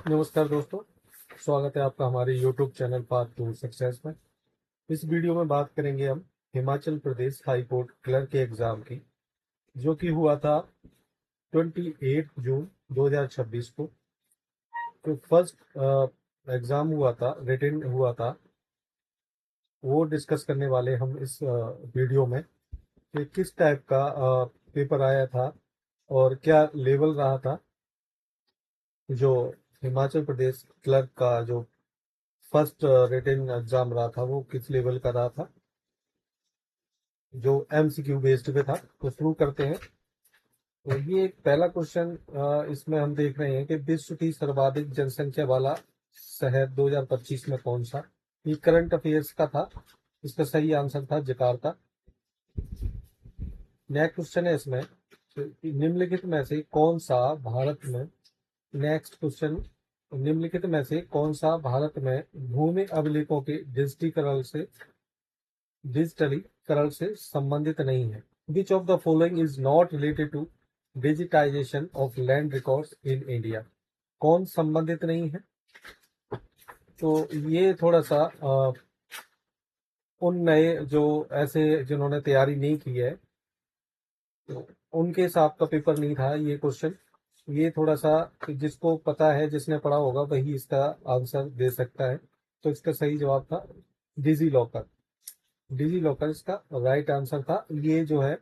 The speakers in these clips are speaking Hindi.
नमस्कार दोस्तों, स्वागत है आपका हमारे YouTube channel path to success में। इस वीडियो में बात करेंगे हम Himachal Pradesh high court clerk के एग्जाम की, जो कि हुआ था 28 जून 2026 को। तो फर्स्ट एग्जाम हुआ था, रिटन हुआ था, वो डिस्कस करने वाले हम इस वीडियो में कि किस टाइप का पेपर आया था और क्या लेवल रहा था। जो हिमाचल प्रदेश क्लर्क का जो फर्स्ट रिटन एग्जाम रहा था वो किस लेवल का रहा था, जो एमसीक्यू बेस्ड पे था। तो शुरू करते हैं। तो ये एक पहला क्वेश्चन इसमें हम देख रहे हैं कि विश्व की सर्वाधिक जनसंख्या वाला शहर 2025 में कौन सा। ये करंट अफेयर्स का था। इसका सही आंसर था जकार्ता। नेक्स्ट क्वेश्चन है इसमें कि निम्नलिखित में से कौन सा भारत में नेक्स्ट क्वेश्चन निम्नलिखित में से कौन सा भारत में भूमि अभिलेखों के डिजिटलीकरण से संबंधित नहीं है। Which of the following is not related to digitization of land records in India. कौन संबंधित नहीं है? तो ये थोड़ा सा उन नए जो ऐसे जिन्होंने तैयारी नहीं की है तो उनके हिसाब का पेपर नहीं था ये क्वेश्चन। ये थोड़ा सा जिसको पता है, जिसने पढ़ा होगा वही इसका आंसर दे सकता है। तो इसका सही जवाब था डिजी लॉकर। डिजी लॉकर इसका राइट आंसर था। ये जो है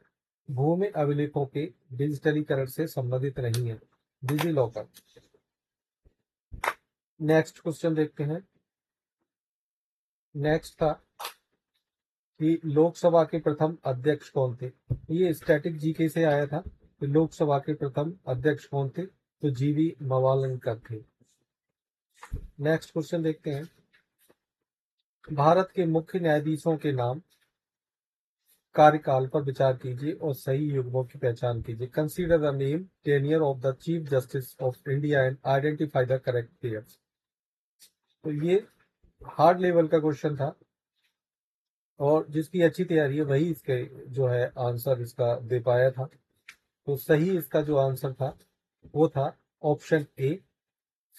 भूमि अभिलेखों के डिजिटलीकरण से संबंधित नहीं है, डिजी लॉकर। नेक्स्ट क्वेश्चन देखते हैं। नेक्स्ट था कि लोकसभा के प्रथम अध्यक्ष कौन थे। ये स्टैटिक जीके से आया था कि लोकसभा के प्रथम अध्यक्ष कौन थे। तो जीवी मवालनकर थे। नेक्स्ट क्वेश्चन देखते हैं। भारत के मुख्य न्यायाधीशों के नाम, कार्यकाल पर विचार कीजिए और सही युग्मों की पहचान कीजिए। Consider the name tenure of the chief justice of India and identify the correct pairs. तो ये हार्ड लेवल का क्वेश्चन था और जिसकी अच्छी तैयारी है वही इसके जो है आंसर इसका दे पाया था। तो सही इसका जो आंसर था वो था option A,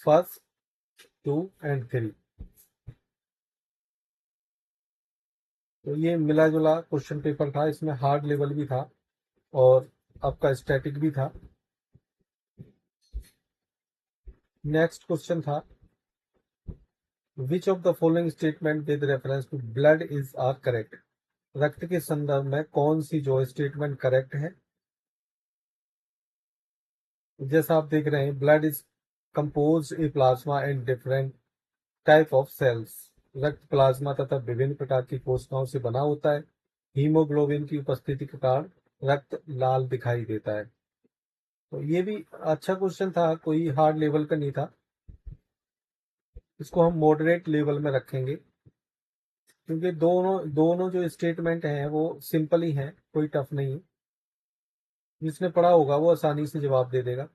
first, two and three. तो ये मिला जुला क्वेश्चन पेपर था। इसमें हार्ड लेवल भी था और आपका स्टैटिक भी था। नेक्स्ट क्वेश्चन था which of the following statement with reference to blood is are correct. रक्त के संदर्भ में कौन सी जो स्टेटमेंट करेक्ट है। जैसा आप देख रहे हैं, blood is compose a plasma and different type of cells. रक्त प्लाज्मा तथा विभिन्न प्रकार की कोशिकाओं से बना होता है। हीमोग्लोबिन की उपस्थिति के कारण रक्त लाल दिखाई देता है। तो ये भी अच्छा क्वेश्चन था, कोई हार्ड लेवल का नहीं था। इसको हम मॉडरेट लेवल में रखेंगे क्योंकि दोनों दोनों जो स्टेटमेंट हैं वो सिंपल ही हैं, कोई टफ नहीं। जिसने पढ़ा होगा वो आसानी से जवाब दे देगा।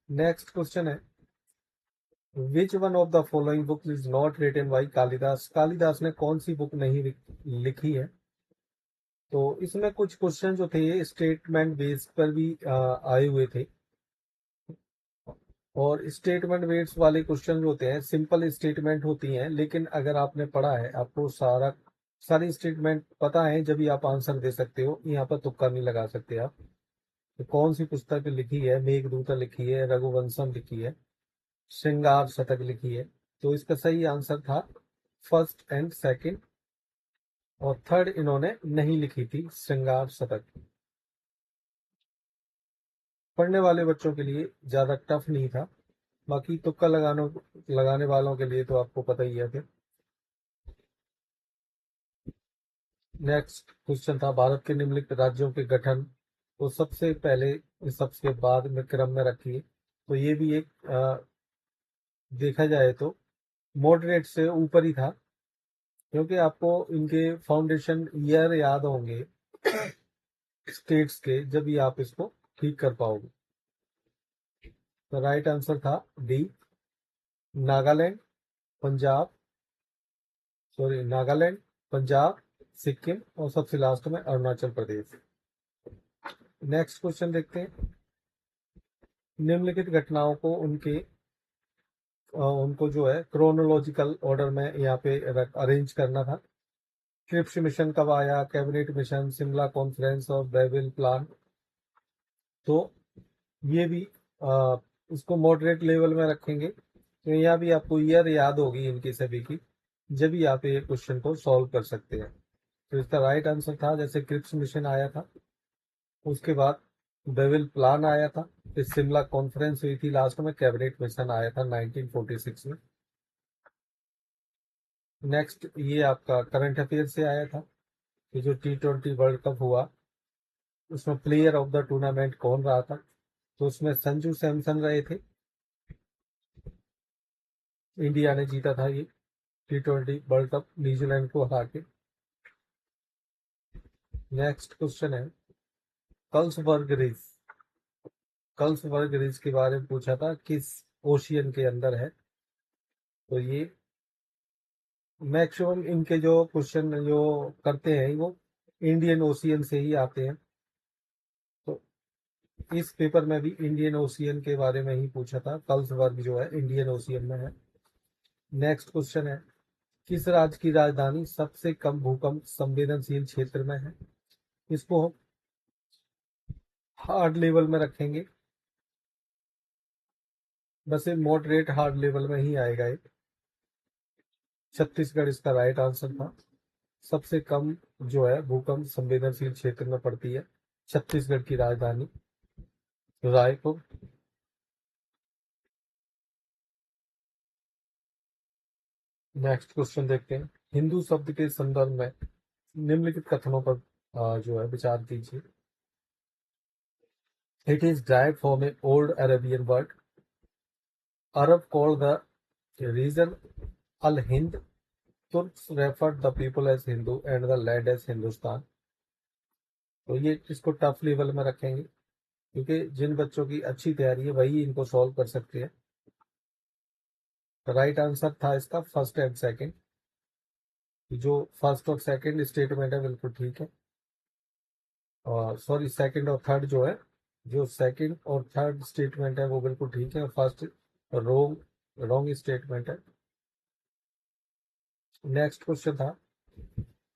नेक्स्ट क्वेश्चन है which one of the following book is not written by Kalidas. Kalidas ने कौन सी बुक नहीं लिखी है। तो इसमें कुछ क्वेश्चन जो थे स्टेटमेंट बेस पर भी आए हुए थे और स्टेटमेंट बेस्ड वाले क्वेश्चन जो होते हैं सिंपल स्टेटमेंट होती हैं, लेकिन अगर आपने पढ़ा है, आपको सारी स्टेटमेंट पता है, जब भी आप आंसर दे सकते हो। यहाँ पर तुक्का नहीं लगा सकते आप। तो कौन सी पुस्तक लिखी है? मेघदूत लिखी है, रघुवंशम लिखी है, श्रृंगार शतक लिखी है। तो इसका सही आंसर था फर्स्ट एंड सेकंड, और थर्ड इन्होंने नहीं लिखी थी, श्रृंगार शतक। पढ़ने वाले बच्चों के लिए ज्यादा टफ नहीं था, बाकी तुक्का लगाने वालों के लिए तो आपको पता ही है फिर। नेक्स्ट क्वेश्चन था भारत के निम्नलिखित राज्यों के गठन को सबसे पहले सबसे बाद में क्रम में रखिए। तो ये भी एक देखा जाए तो मॉडरेट से ऊपर ही था, क्योंकि आपको इनके फाउंडेशन ईयर याद होंगे स्टेट्स के, जब भी आप इसको ठीक कर पाओगे। तो राइट आंसर था डी, नागालैंड, पंजाब, नागालैंड, पंजाब, सिक्किम और सबसे लास्ट में अरुणाचल प्रदेश। नेक्स्ट क्वेश्चन देखते हैं। निम्नलिखित घटनाओं को उनके उनको जो है क्रोनोलॉजिकल ऑर्डर में यहाँ पे अरेंज करना था। क्रिप्स मिशन कब आया, कैबिनेट मिशन, शिमला कॉन्फ्रेंस और बेबिल प्लान। तो ये भी इसको मॉडरेट लेवल में रखेंगे, तो यहाँ भी आपको ईयर याद होगी इनकी सभी की, जब भी आप ये क्वेश्चन को सॉल्व कर सकते हैं। तो इसका राइट आंसर था, जैसे क्रिप्स मिशन आया था, उसके बाद बेबिल प्लान आया था, फिर शिमला कॉन्फ्रेंस हुई थी, लास्ट में कैबिनेट मिशन आया था 1946 में। नेक्स्ट ये आपका करंट अफेयर से आया था कि जो T20 वर्ल्ड कप हुआ उसमें प्लेयर ऑफ द टूर्नामेंट कौन रहा था। तो उसमें संजू सैमसन रहे थे, इंडिया ने जीता था ये T20 वर्ल्ड कप न्यूजीलैंड को हरा के। नेक्स्ट क्वेश्चन है कल्सबर्ग रिज। कल्सबर्ग रिज के बारे में पूछा था, किस ओशियन के अंदर है। तो ये मैक्सिमम इनके जो क्वेश्चन जो करते हैं वो इंडियन ओशियन से ही आते हैं, तो इस पेपर में भी इंडियन ओशियन के बारे में ही पूछा था। कल्सबर्ग जो है इंडियन ओशियन में है। नेक्स्ट क्वेश्चन है किस राज्य की राजधानी सबसे कम भूकंप संवेदनशील क्षेत्र में है। इसको हम हार्ड लेवल में रखेंगे, बस ये मॉडरेट हार्ड लेवल में ही आएगा ये। छत्तीसगढ़ इसका राइट आंसर था। सबसे कम जो है भूकंप संवेदनशील क्षेत्र में पड़ती है छत्तीसगढ़ की राजधानी रायपुर। नेक्स्ट क्वेश्चन देखते हैं, हिंदू शब्द के संदर्भ में निम्नलिखित कथनों पर जो है विचार कीजिए। It is derived from an old Arabian word. Arab called the region Al-Hind. Turks referred the people as Hindu and the land as Hindustan. तो ये इसको टफ लेवल में रखेंगे, क्योंकि जिन बच्चों की अच्छी तैयारी है वही इनको सॉल्व कर सकते हैं। राइट आंसर था इसका फर्स्ट एंड सेकंड। जो फर्स्ट और सेकंड स्टेटमेंट है बिल्कुल ठीक है, और सॉरी सेकंड और थर्ड जो है, जो सेकंड और थर्ड स्टेटमेंट है वो बिल्कुल ठीक है, फर्स्ट रॉन्ग रॉन्ग स्टेटमेंट है। नेक्स्ट क्वेश्चन था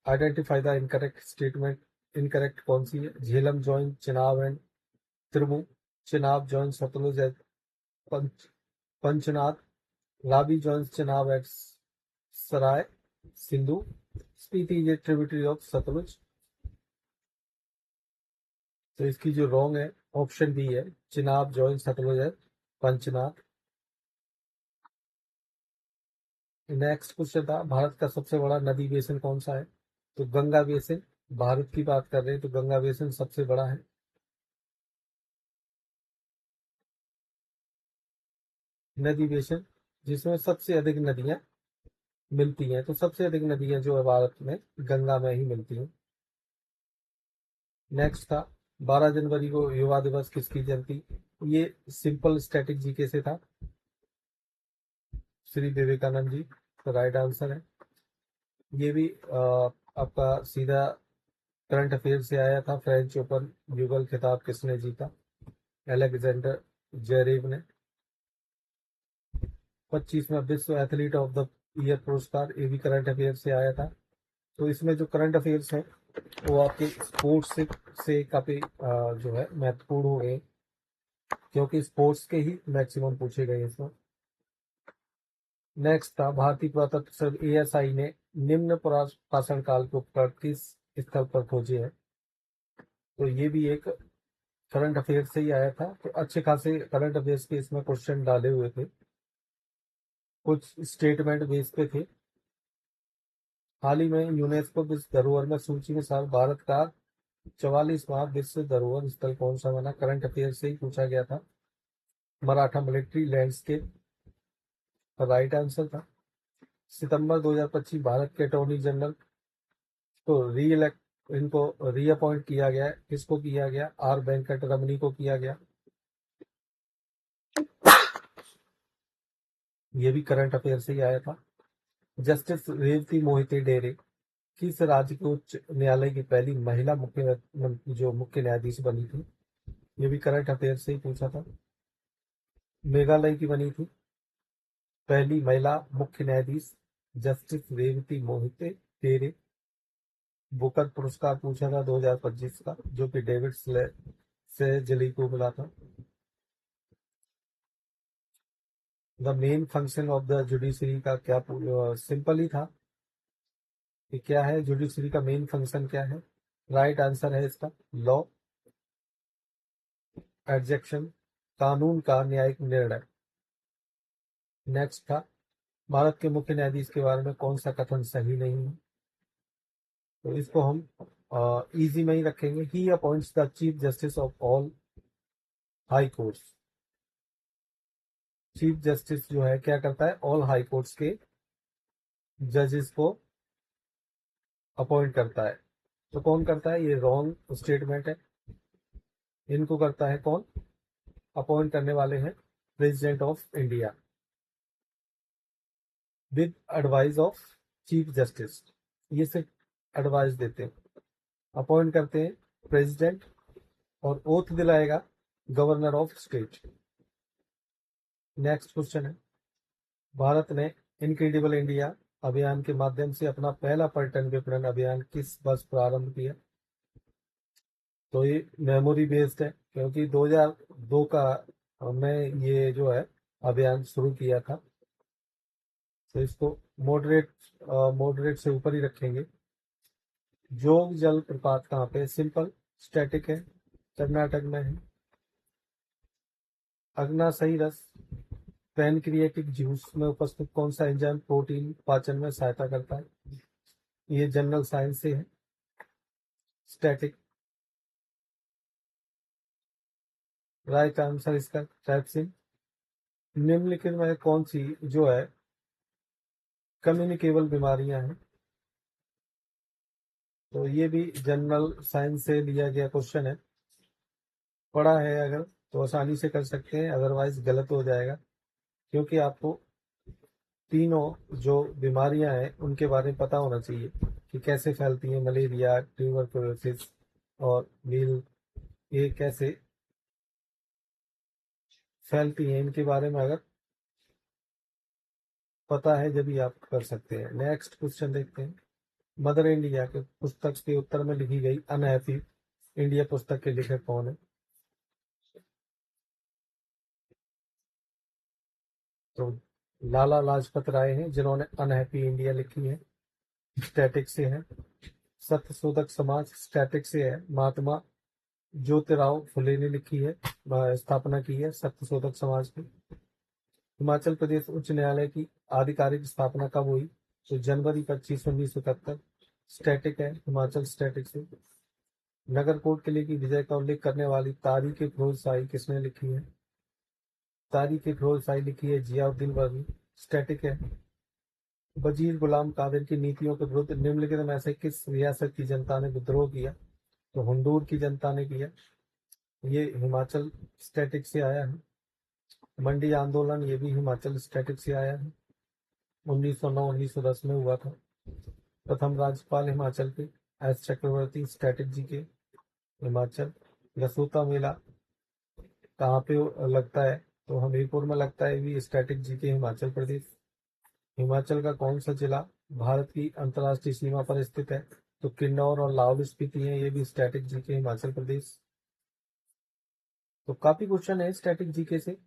identify the incorrect statement. Incorrect कौन सी है। Jhelum join Chenab and Trimmu. Chenab join Sutlej and Panchnad. Ravi joins Chenab at Sarai Sindhu. Spiti is a tributary of Sutlej. तो इसकी जो रॉन्ग है ऑप्शन बी है, Chenab join Sutlej at Panchnad. Next question था भारत का सबसे बड़ा नदी बेसिन कौन सा है। तो गंगा बेसिन, भारत की बात कर रहे हैं तो गंगा बेसिन सबसे बड़ा है। नदी बेसिन जिसमें सबसे अधिक नदियां मिलती हैं, तो सबसे अधिक नदियां जो है भारत में गंगा में ही मिलती हैं। नेक्स्ट था 12 जनवरी को युवा दिवस किसकी जयंती। ये सिंपल स्टैटिक जीके से था, श्री विवेकानंद जी तो राइट आंसर है। ये भी आपका सीधा करंट अफेयर से आया था। फ्रेंच ओपन युगल खिताब किसने जीता। अलेक्जेंडर जेरेव ने। 25वां विश्व एथलीट ऑफ द ईयर पुरस्कार, ये भी करंट अफेयर से आया था। तो इसमें जो करंट अफेयर्स है वो आपके स्पोर्ट्स से काफी जो है महत्वपूर्ण हो गए, क्योंकि स्पोर्ट्स के ही मैक्सिमम पूछे गए इसमें। नेक्स्ट था भारतीय पुरातत्व सर्व ASI ने निम्न शासन काल के उपकर किस स्थल पर खोजे हैं। तो ये भी एक करंट अफेयर से ही आया था, तो अच्छे खासे करंट अफेयर्स के इसमें क्वेश्चन डाले हुए थे, कुछ स्टेटमेंट बेस पे थे। हाल ही में यूनेस्को विश्व धरोहर में सूची में भारत का 44वां विश्व धरोहर स्थल कौन सा बना। करंट अफेयर से ही पूछा गया था। Maratha military landscape right answer था। सितंबर 2025 भारत के अटॉर्नी जनरल को रीइलेक्ट इनको रीअपॉइंट किया गया है, किसको किया गया। आर वेंकट रमनी को किया गया। ये भी करंट अफेयर से ही आया था। जस्टिस रेवती मोहिते डेरे किस राज्य के उच्च न्यायालय की पहली महिला मुख्य न्यायाधीश बनी थी। ये भी करंट अफेयर से ही पूछा था। मेघालय की बनी थी। पहली महिला मुख्य न्यायाधीश जस्टिस रेवती मोहिते तेरे। बुकर पुरस्कार पूछा था 2025 का, जो कि डेविड से जली को मिला था। The main function of the judiciary का क्या, सिंपल ही था कि क्या है जुडिशरी का मेन फंक्शन क्या है। राइट आंसर है इसका लॉ एडजेक्शन, कानून का न्यायिक निर्णय। नेक्स्ट था भारत के मुख्य न्यायाधीश के बारे में कौन सा कथन सही नहीं है। तो इसको हम इजी में ही रखेंगे। He appoints the chief justice of all high courts. Chief justice जो है क्या करता है, ऑल हाई कोर्ट्स के जजेस को अपॉइंट करता है। तो कौन करता है, ये रॉन्ग स्टेटमेंट है। इनको करता है कौन, अपॉइंट करने वाले हैं president of India with advice of chief justice. ये सिर्फ एडवाइस देते हैं, अपॉइंट करते हैं प्रेसिडेंट, और ओथ दिलाएगा governor of state. Next question है, भारत ने इनक्रेडिबल इंडिया अभियान के माध्यम से अपना पहला पर्यटन विपणन अभियान किस वर्ष प्रारंभ किया। तो ये मेमोरी बेस्ड है, क्योंकि 2002 का में ये जो है अभियान शुरू किया था। तो इसको मॉडरेट मॉडरेट से ऊपर ही रखेंगे। जोग जल प्रपात कहाँ पे, सिंपल स्टैटिक है, कर्नाटक में है। अग्नाशयी रस पैनक्रियाटिक जूस में उपस्थित कौन सा एंजाइम प्रोटीन पाचन में सहायता करता है। ये जनरल साइंस से है, स्टैटिक। राइट आंसर इसका ट्रैप्सिन। निम्नलिखित में कौन सी जो है कम्युनिकेबल बीमारियां हैं। तो ये भी जनरल साइंस से लिया गया क्वेश्चन है, पढ़ा है अगर तो आसानी से कर सकते हैं, अदरवाइज गलत हो जाएगा। क्योंकि आपको तीनों जो बीमारियां हैं उनके बारे में पता होना चाहिए कि कैसे फैलती हैं, मलेरिया, ट्यूबरकुलोसिस और नील, ये कैसे फैलती हैं, इनके बारे में अगर पता है जब भी आप कर सकते हैं। नेक्स्ट क्वेश्चन देखते हैं, मदर इंडिया के पुस्तक के उत्तर में लिखी गई अनहैप्पी इंडिया पुस्तक के लेखक कौन है। तो लाला लाजपत राय हैं, जिन्होंने अनहैप्पी इंडिया लिखी है, स्टैटिक से है। सत्यशोधक समाज स्टैटिक से है, महात्मा ज्योतिराव फुले ने लिखी है, स्थापना की है सत्यशोधक समाज की। हिमाचल प्रदेश उच्च न्यायालय की आधिकारिक स्थापना कब हुई। तो जनवरी 25, 1977। स्टैटिक है, हिमाचल स्टैटिक से। नगरकोट किले की विजय का उल्लेख करने वाली तारीख फिरोज शाही किसने लिखी है। तारीख फिरोज शाही लिखी है जियाउद्दीन वर्मी, स्टैटिक है। वजीर गुलाम कादिर की नीतियों के विरुद्ध निम्नलिखित में से किस रियासत की जनता ने विद्रोह किया। तो हुंडूर की जनता ने किया, ये हिमाचल स्टैटिक से आया है। मंडी आंदोलन ये भी हिमाचल स्टैटिक से आया है, 1909-1910 में हुआ था। प्रथम राज्यपाल हिमाचल के एस चक्रवर्ती, स्टैटिक जी के, हिमाचल। गसूता मेला कहाँ पे लगता है, तो हमीरपुर में लगता है, भी स्टैटिक जी के, हिमाचल प्रदेश। हिमाचल का कौन सा जिला भारत की अंतर्राष्ट्रीय सीमा पर स्थित है। तो किन्नौर और लाहौल स्पीति है, ये भी स्टैटिक जी के, हिमाचल प्रदेश। तो काफी क्वेश्चन है स्टैटिक जीके से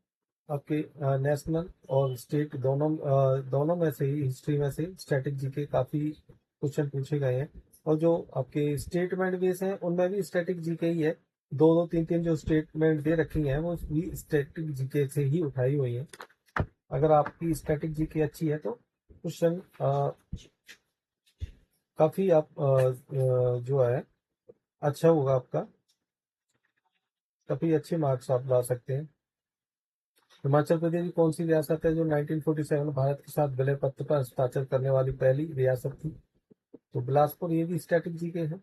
आपके, नेशनल और स्टेट दोनों में से ही, हिस्ट्री में से स्टैटिक जीके काफी क्वेश्चन पूछे गए हैं। और जो आपके स्टेटमेंट बेस हैं उनमें भी स्टैटिक जीके ही है। दो दो तीन तीन जो स्टेटमेंट दे रखी हैं वो भी स्टैटिक जीके से ही उठाई हुई हैं। अगर आपकी स्टैटिक जीके अच्छी है तो क्वेश्चन काफी आप जो है अच्छा होगा आपका, काफी अच्छे मार्क्स आप ला सकते हैं। हिमाचल प्रदेश की कौन सी रियासत है जो 1947 भारत के साथ विलय पत्र पर हस्ताक्षर करने वाली पहली रियासत थी। तो बिलासपुर, ये भी स्टैटिक जीके है।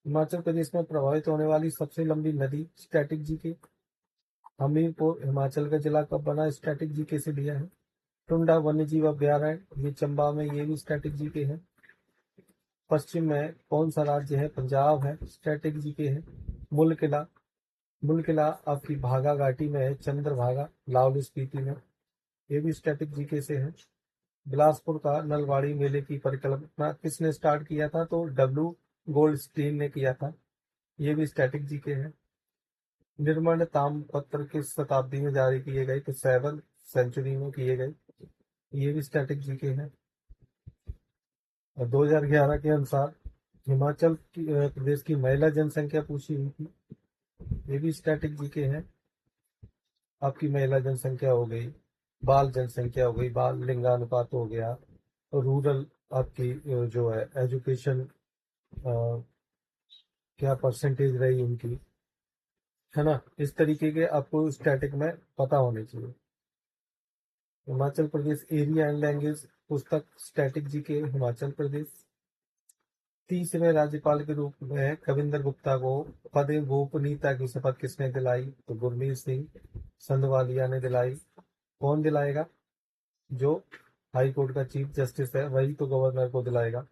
हिमाचल प्रदेश में प्रभावित होने वाली सबसे लंबी नदी, स्टैटिक जीके। हमीरपुर हिमाचल का जिला कब बना, स्टैटिक जीके से लिया है। टुंडा वन्य जीव अभ्यारण्य ये चंबा में, ये भी स्टैटिक जीके है। पश्चिम में कौन सा राज्य है, पंजाब है, स्टैटिक जीके है। मुल किला, मुल किला आपकी भागा घाटी में है, चंद्रभागा, लाहौल स्पीति में। ये भी स्टैटिक जीके से है। बिलासपुर का नलवाड़ी मेले की परिकल्पना किसने स्टार्ट किया था? तो डब्ल्यू गोल्डस्टीन ने किया था। ये भी स्टैटिक जीके है। निर्मल ताम्रपत्र किस शताब्दी में जारी किए गए? तो 7th सेंचुरी में किए गए। ये भी स्टैटिक जीके है। और 2011 के अनुसार हिमाचल प्रदेश की महिला जनसंख्या पूछी हुई थी। ये भी स्टैटिक जीके है। आपकी महिला जनसंख्या हो गई, बाल जनसंख्या हो गई, बाल लिंगानुपात हो गया, और रूरल आपकी जो है एजुकेशन क्या परसेंटेज रही उनकी, है ना। इस तरीके के आपको स्टैटिक में पता होने चाहिए। Himachal Pradesh area and language पुस्तक स्टैटिक जी के हिमाचल प्रदेश। तीसरे राज्यपाल के रूप में कविंदर गुप्ता को पद गोपनीयता की शपथ किसने दिलाई? तो गुरमीत सिंह संधवालिया ने दिलाई। कौन दिलाएगा? जो हाई कोर्ट का चीफ जस्टिस है वही तो गवर्नर को दिलाएगा।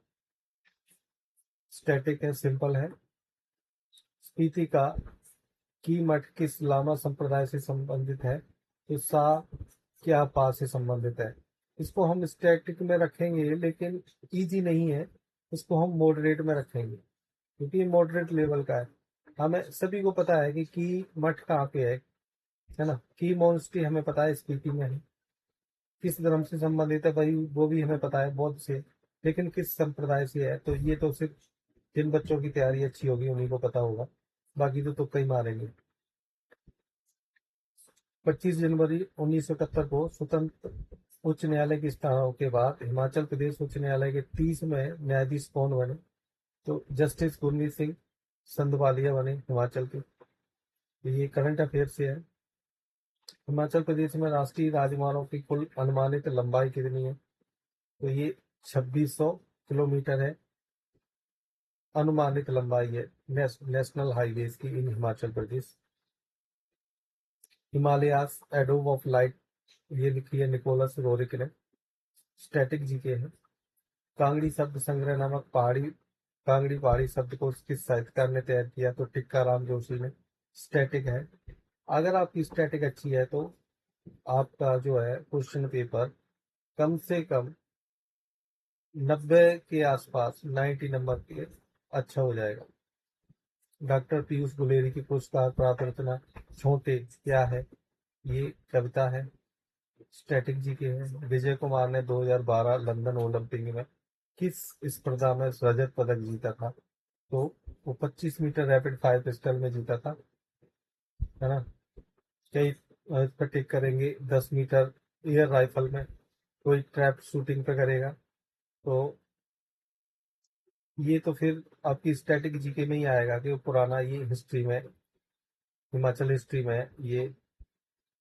स्टैटिक है, सिंपल है। स्पीति का की मठ किस लामा संप्रदाय से संबंधित है? तो सा क्या पा से संबंधित है। इसको हम स्टैटिक में रखेंगे लेकिन इजी नहीं है, इसको हम मॉडरेट में रखेंगे क्योंकि ये मॉडरेट लेवल का है। हमें सभी को पता है कि की मठ कहाँ पे है ना। की मोनेस्ट्री हमें पता है स्पीति में है। किस धर्म से संबंधित है भाई वो भी हमें पता है, बौद्ध से। लेकिन किस संप्रदाय से है तो ये तो सिर्फ जिन बच्चों की तैयारी अच्छी होगी उन्हीं को पता होगा, बाकी तो तुक्का ही मारेंगे। 25 जनवरी 1971 को स्वतंत्र उच्च न्यायालय की स्थापना के बाद हिमाचल प्रदेश उच्च न्यायालय के 30वें न्यायाधीश कौन बने? तो जस्टिस गुरमीत सिंह संधवालिया बने हिमाचल के। तो ये करंट अफेयर से है। हिमाचल प्रदेश में राष्ट्रीय राजमार्गों की कुल अनुमानित लंबाई कितनी है? तो ये 2600 किलोमीटर है। अनुमानित लंबाई है नेशनल हाईवेज की इन Himachal Pradesh. Himalayas adobe of light ये लिखी है निकोलस रोरिक ने। स्टैटिक जीके है। कांगड़ी शब्द संग्रह नामक कांगड़ी पहाड़ी शब्द को किस साहित्यकार ने तैयार किया? तो टिक्का राम जोशी ने। स्टैटिक है। अगर आपकी स्टैटिक अच्छी है तो आपका जो है क्वेश्चन पेपर कम से कम 90 के आसपास 90 नंबर के अच्छा हो जाएगा। डॉक्टर पीयूष गुलेरी की पुरस्कार प्राप्त रचना छोटे क्या है? ये कविता है। स्टैटिक जी के हैं। विजय कुमार ने 2012 लंदन ओलंपिक में किस स्पर्धा में रजत पदक जीता था? तो वो 25 मीटर रैपिड फायर पिस्टल में जीता था, है ना। कई इस पर टिक करेंगे 10 मीटर एयर राइफल में, कोई ट्रैप शूटिंग पे करेगा। तो ये तो फिर आपकी स्टैटिक जीके में ही आएगा कि वो पुराना ये हिस्ट्री में, हिमाचल हिस्ट्री में ये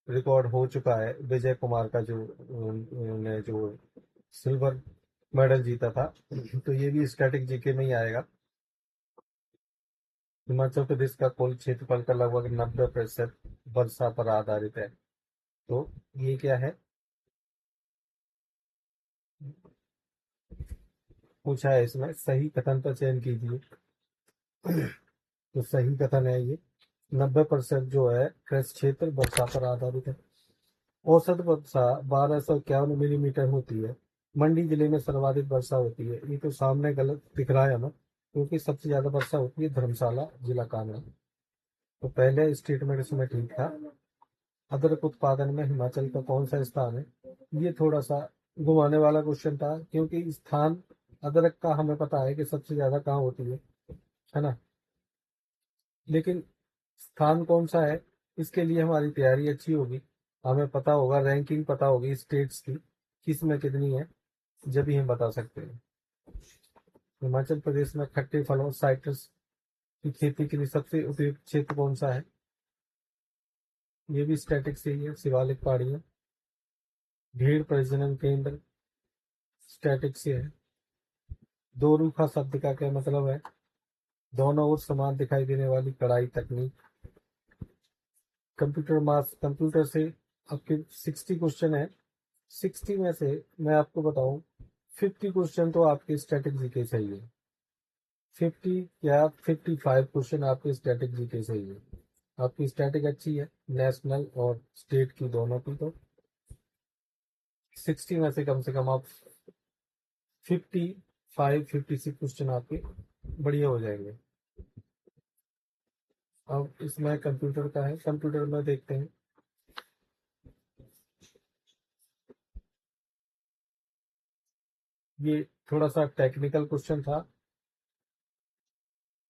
रिकॉर्ड हो चुका है विजय कुमार का जो ने जो सिल्वर मेडल जीता था। तो ये भी स्टैटिक जीके में ही आएगा। हिमाचल प्रदेश का कुल क्षेत्रफल का लगभग 90% वर्षा पर आधारित है। तो ये क्या है? पूछा है इसमें सही कथन का चयन कीजिए। तो सही कथन है ये 90% जो है कृषि क्षेत्र वर्षा पर आधारित है। औसत वर्षा 1251 मिलीमीटर होती है। मंडी जिले में सर्वाधिक वर्षा होती है। ये तो सामने गलत दिख रहा है हमें, क्योंकि सबसे ज्यादा वर्षा होती है धर्मशाला जिला कांगड़ा। तो पहले स्टेटमेंट इसमें ठीक था। अदरक उत्पादन में हिमाचल का कौन सा स्थान है? ये थोड़ा सा घुमाने वाला क्वेश्चन था, क्योंकि स्थान अदरक का हमें पता है कि सबसे ज्यादा कहाँ होती है ना। लेकिन स्थान कौन सा है इसके लिए हमारी तैयारी अच्छी होगी, हमें पता होगा, रैंकिंग पता होगी स्टेट्स की किस में कितनी है, जब ही हम बता सकते हैं। हिमाचल प्रदेश में खट्टे फलों साइट्रस की खेती के लिए सबसे उपयुक्त क्षेत्र कौन सा है? ये भी स्टैटिक से ही है। शिवालिक पहाड़ियाँ। भेड़ प्रजनन केंद्र स्टैटिक से है। दो रूखा शब्द का क्या मतलब है? दोनों ओर समान दिखाई देने वाली कड़ाई तकनीक। कंप्यूटर मास कंप्यूटर से आपके 60 क्वेश्चन है। 60 में से मैं आपको बताऊं 50 क्वेश्चन तो आपके स्टैटिक जीके से ही है। 50 या 55 क्वेश्चन आपके स्टैटिक जीके से ही है। आपकी स्टैटिक अच्छी है नेशनल और स्टेट की दोनों की। तो 60 में से कम आप 55-56 क्वेश्चन आपके बढ़िया हो जाएंगे। अब इसमें कंप्यूटर का है, कंप्यूटर में देखते हैं। ये थोड़ा सा टेक्निकल क्वेश्चन था,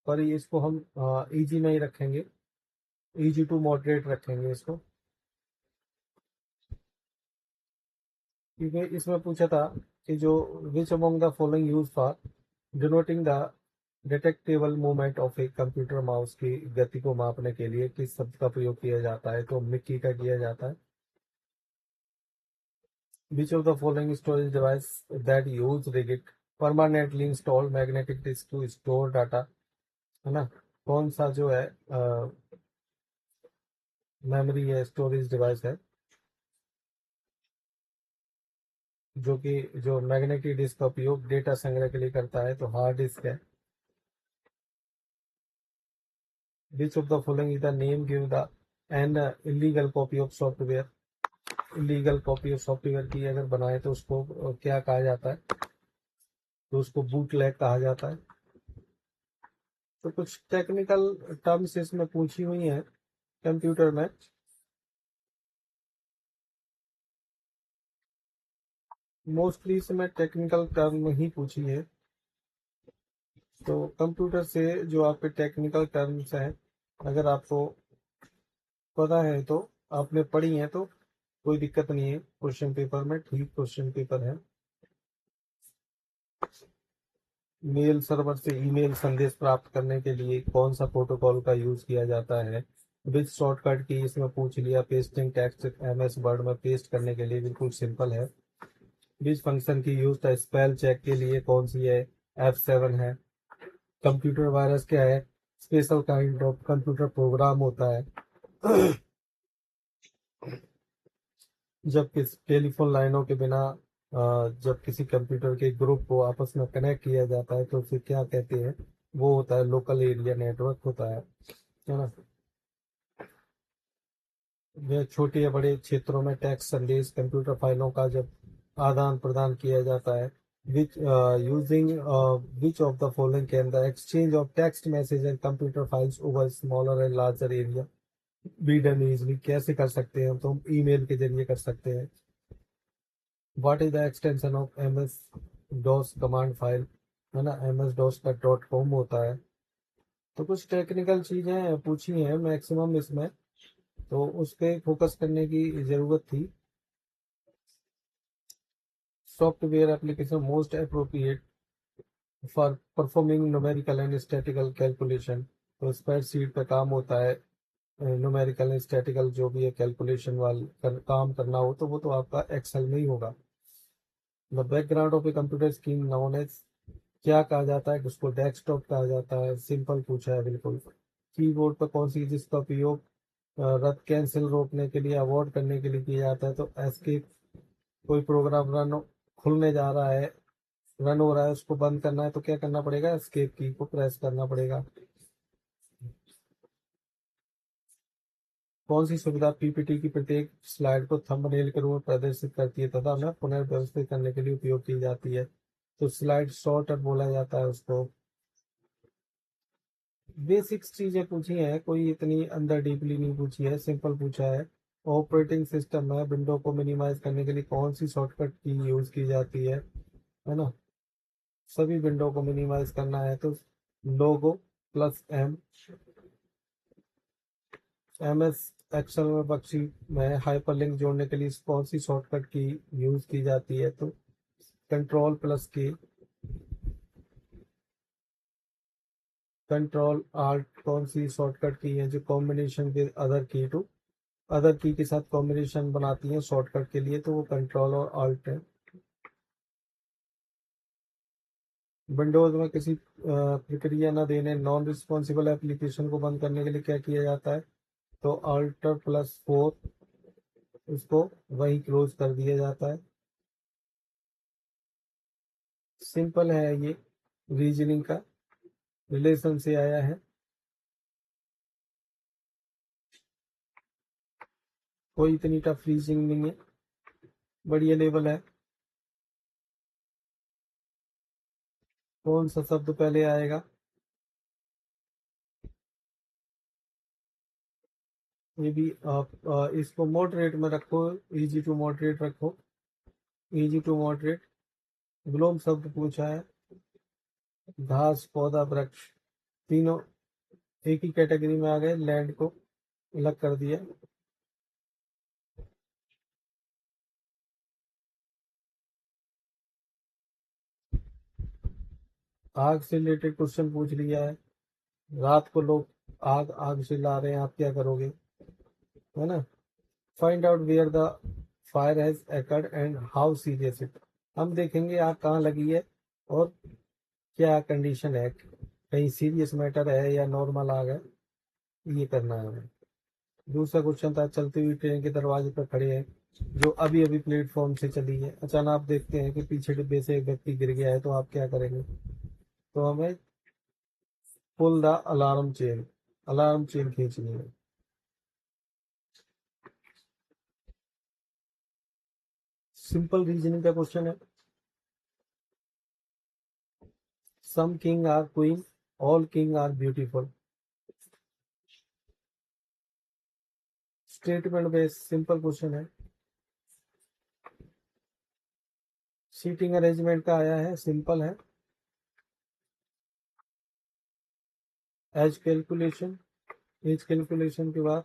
पर इसको हम इजी में ही रखेंगे, इजी टू मॉडरेट रखेंगे इसको, क्योंकि इसमें पूछा था कि जो which among the following use for denoting the detectable movement of a computer mouse की गति को मापने के लिए किस शब्द का प्रयोग किया जाता है, तो मिक्की का किया जाता है। Which of the following storage device that use rigid permanently install magnetic disk to store data, है ना, कौन सा जो है मेमोरी है, स्टोरेज डिवाइस है जो कि जो मैग्नेटिक डिस्क का उपयोग डेटा संग्रह के लिए करता है, तो हार्ड डिस्क है। Which of the following is the name give the an illegal copy of software, illegal copy of software की अगर बनाए तो उसको क्या कहा जाता है, तो उसको बूटलेग कहा जाता है। तो कुछ टेक्निकल टर्म्स इसमें पूछी हुई हैं कंप्यूटर में, मोस्टली इसमें टेक्निकल टर्म ही पूछी है। तो कंप्यूटर से जो आपके टेक्निकल टर्म्स हैं, अगर आपको पता है तो आपने पढ़ी है तो कोई दिक्कत नहीं है, क्वेश्चन पेपर में ठीक क्वेश्चन पेपर है। मेल सर्वर से ईमेल संदेश प्राप्त करने के लिए कौन सा प्रोटोकॉल का यूज किया जाता है, विच शॉर्टकट की इसमें पूछ लिया, पेस्टिंग टेक्स्ट एमएस वर्ड में पेस्ट करने के लिए बिल्कुल सिंपल है। विच फंक्शन की यूज था स्पेल चेक के लिए, कौन सी है, F7 है। कंप्यूटर वायरस क्या है, special kind of computer program होता है। जब किस टेलीफोन लाइनों के बिना जब किसी कंप्यूटर के ग्रुप को आपस में कनेक्ट किया जाता है तो उसे क्या कहते हैं, वो होता है लोकल एरिया नेटवर्क होता है ना। यह छोटे या बड़े क्षेत्रों में टेक्स्ट संदेश कंप्यूटर फाइलों का जब आदान प्रदान किया जाता है, which using which of the following can the exchange of text message and computer files over smaller and larger area be done easily, कैसे कर सकते हैं, तो हम ईमेल के जरिए कर सकते हैं। What is the extension of M S DOS command file, है ना, MS डॉस का .com होता है। तो कुछ टेक्निकल चीजें पूछी हैं मैक्सिमम इसमें, तो उस पे फोकस करने की जरूरत थी। Software application most appropriate for performing numerical and statistical calculation, तो स्प्रेडशीट पे काम होता है, न्यूमेरिकल एंड स्टैटिकल जो भी है कैलकुलेशन काम करना हो तो वो तो आपका एक्सेल में ही होगा। The background of a computer screen known as, क्या कहा जाता है, उसको डेस्कटॉप कहा जाता है, सिंपल पूछा है बिल्कुल। कीबोर्ड पर कौन सी जिसका उपयोग रद्द कैंसिल रोकने के लिए, अवॉइड करने के लिए किया जाता है, तो एस्केप, कोई प्रोग्राम खुलने जा रहा है, रन हो रहा है, उसको बंद करना है तो क्या करना पड़ेगा, एस्केप की को प्रेस करना पड़ेगा। कौन सी सुविधा पीपीटी की प्रत्येक स्लाइड को थंबनेल के रूप में प्रदर्शित करती है तथा उन्हें पुनर्व्यवस्थित करने के लिए उपयोग की जाती है, तो स्लाइड शॉर्टर बोला जाता है उसको। बेसिक्स चीजें पूछी हैं, कोई इतनी अंदर डीपली नहीं पूछी है, सिंपल पूछा है। ऑपरेटिंग सिस्टम में विंडो को मिनिमाइज करने के लिए कौन सी शॉर्टकट की यूज की जाती है ना, सभी विंडो को मिनिमाइज करना है तो लोगो +M। MS एक्सेल में वर्कशीट में हाइपरलिंक जोड़ने के लिए कौन सी शॉर्टकट की यूज की जाती है, तो Ctrl+K, Ctrl+Alt कौन सी शॉर्टकट की है जो कॉम्बिनेशन विद अदर की टू, अदर की के साथ कॉम्बिनेशन बनाती है शॉर्टकट के लिए, तो वो कंट्रोल और ऑल्ट है। विंडोज में किसी प्रक्रिया न देने नॉन रिस्पॉन्सिबल एप्लीकेशन को बंद करने के लिए क्या किया जाता है, तो Alt+4 उसको वही क्लोज कर दिया जाता है। सिंपल है ये, रीजनिंग का रिलेशन से आया है, कोई इतनी टफ रीजनिंग नहीं है। बढ़िया लेवल है। कौन सा शब्द पहले आएगा? ये भी आप इसको मॉडरेट में रखो, इजी टू मॉडरेट रखो, इजी टू मॉडरेट। ग्लोम शब्द पूछा है, घास पौधा वृक्ष, तीनों एक ही कैटेगरी में आ गए, लैंड को अलग कर दिया। आग से रिलेटेड क्वेश्चन पूछ लिया है। रात को लोग आग आग चिल्ला रहे हैं, आप क्या करोगे, है ना? Find out where the fire has occurred and how serious it. हम देखेंगे आग कहाँ लगी है और क्या कंडीशन है, कहीं सीरियस मैटर है या नॉर्मल आग है, ये करना है हमें। दूसरा क्वेश्चन था, चलती हुई ट्रेन के दरवाजे पर खड़े हैं जो अभी अभी प्लेटफॉर्म से चली है, अचानक आप देखते हैं कि पीछे डिब्बे से एक व्यक्ति गिर गया है, तो आप क्या करेंगे? तो हमें पुल द अलार्म चेन खींचनी है। सिंपल रीजनिंग का क्वेश्चन है। Some king are queen, all king are beautiful. Statement based simple question है। सीटिंग अरेंजमेंट का आया है, सिंपल है। एज कैलकुलेशन के बाद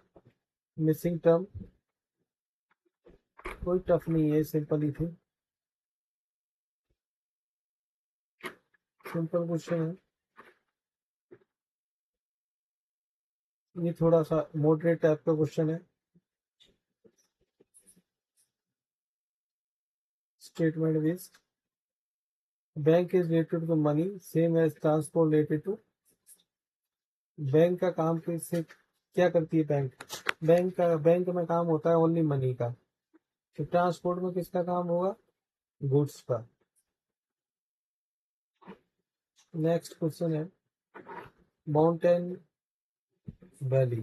मिसिंग टर्म, कोई टफ नहीं है, सिंपल ही थी, सिंपल क्वेश्चन है। ये थोड़ा सा मॉडरेट टाइप का क्वेश्चन है। Statement based, bank is related to money same as transport related to. Bank का काम किससे, क्या करती है बैंक? बैंक में काम होता है ओनली मनी का। तो ट्रांसपोर्ट में किसका काम होगा? गुड्स का। नेक्स्ट क्वेश्चन है, माउंटेन वैली,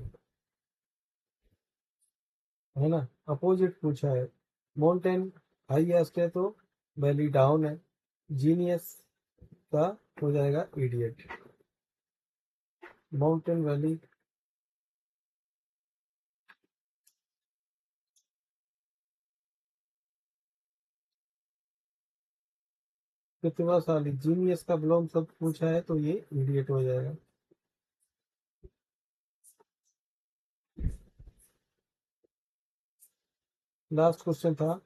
है ना? अपोजिट पूछा है। माउंटेन हाईएस्ट है तो वैली डाउन है। जीनियस का हो जाएगा इडियट। माउंटेन वैली, प्रतिभाशाली, जीनियस का बिलोंग सब पूछा है तो ये इडियट हो जाएगा। लास्ट क्वेश्चन था,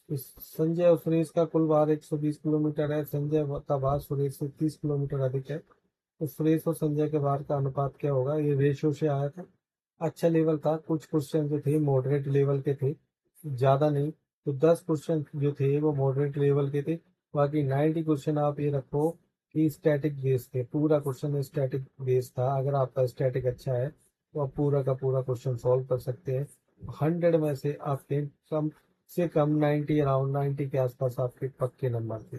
इस संजय और सुरेश का कुल भार 120 किलोमीटर है, संजय का भार सुरेश से 30 किलोमीटर अधिक है, तो सुरेश और संजय के भार का अनुपात क्या होगा? ये रेशियो से आया था। अच्छा लेवल था, कुछ क्वेश्चन जो थे मॉडरेट लेवल के थे, ज्यादा नहीं। तो 10 क्वेश्चन जो थे वो मॉडरेट लेवल के थे, बाकी 90 क्वेश्चन आप ये रखो कि स्टैटिक बेस थे। पूरा क्वेश्चन स्टैटिक बेस था। अगर आपका स्टैटिक अच्छा है तो आप पूरा का पूरा क्वेश्चन सॉल्व कर सकते हैं। 100 में से आपके कम से कम 90, अराउंड 90 के आसपास आपके पक्के नंबर थे।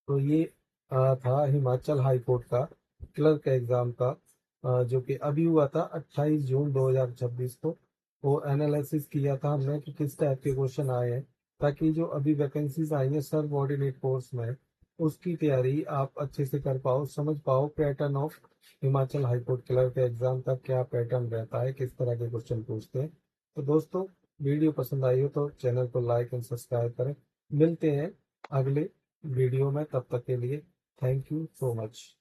तो ये था हिमाचल हाई कोर्ट का क्लर्क एग्जाम का, जो कि अभी हुआ था 28 जून 2026 को। वो एनालिसिस किया था हमने कि किस टाइप के क्वेश्चन आए हैं, ताकि जो अभी वैकेंसीज आई हैं सबऑर्डिनेट कोर्स में, उसकी तैयारी आप अच्छे से कर पाओ, समझ पाओ pattern of Himachal high court clerk exam का क्या पैटर्न रहता है, किस तरह के क्वेश्चन पूछते हैं। तो दोस्तों, वीडियो पसंद आई हो तो चैनल को लाइक एंड सब्सक्राइब करें। मिलते हैं अगले वीडियो में, तब तक के लिए थैंक यू सो मच।